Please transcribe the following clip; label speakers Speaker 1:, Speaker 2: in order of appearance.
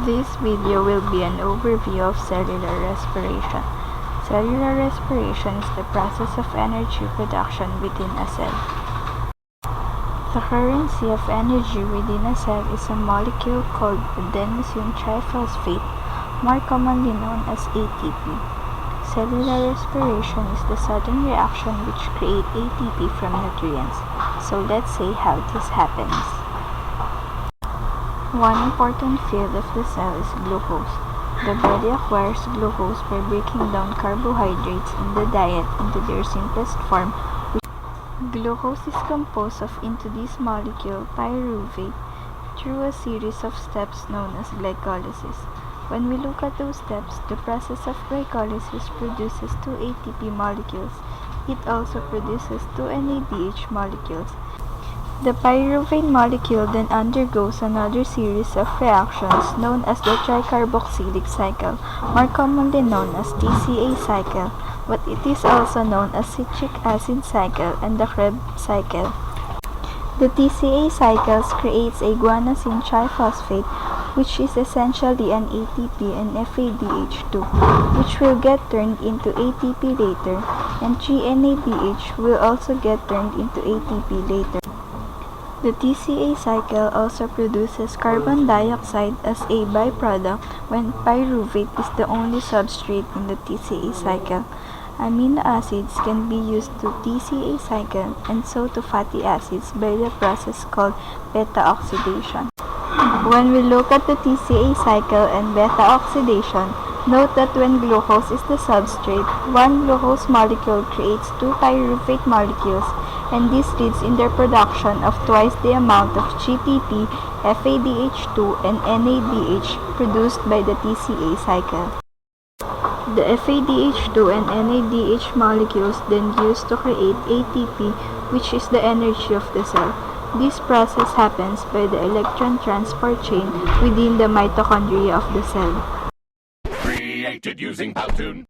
Speaker 1: This video will be an overview of cellular respiration. Cellular respiration is the process of energy production within a cell. The currency of energy within a cell is a molecule called adenosine triphosphate, more commonly known as ATP. Cellular respiration is the sudden reaction which creates ATP from nutrients. So let's see how this happens. One important field of the cell is glucose. The body acquires glucose by breaking down carbohydrates in the diet into their simplest form. Glucose is composed of into this molecule, pyruvate, through a series of steps known as glycolysis. When we look at those steps, the process of glycolysis produces two ATP molecules. It also produces two NADH molecules. The pyruvate molecule then undergoes another series of reactions known as the tricarboxylic cycle, more commonly known as TCA cycle, but it is also known as citric acid cycle and the Krebs cycle. The TCA cycles creates a guanosine triphosphate, which is essentially an ATP and FADH2, which will get turned into ATP later, and 3-NADH will also get turned into ATP later. The TCA cycle also produces carbon dioxide as a byproduct when pyruvate is the only substrate in the TCA cycle. Amino acids can be used to TCA cycle and so to fatty acids by the process called beta-oxidation. When we look at the TCA cycle and beta-oxidation, note that when glucose is the substrate, one glucose molecule creates two pyruvate molecules, and this leads in their production of twice the amount of GTP, FADH2, and NADH produced by the TCA cycle. The FADH2 and NADH molecules then used to create ATP, which is the energy of the cell. This process happens by the electron transport chain within the mitochondria of the cell.
Speaker 2: Created using Powtoon.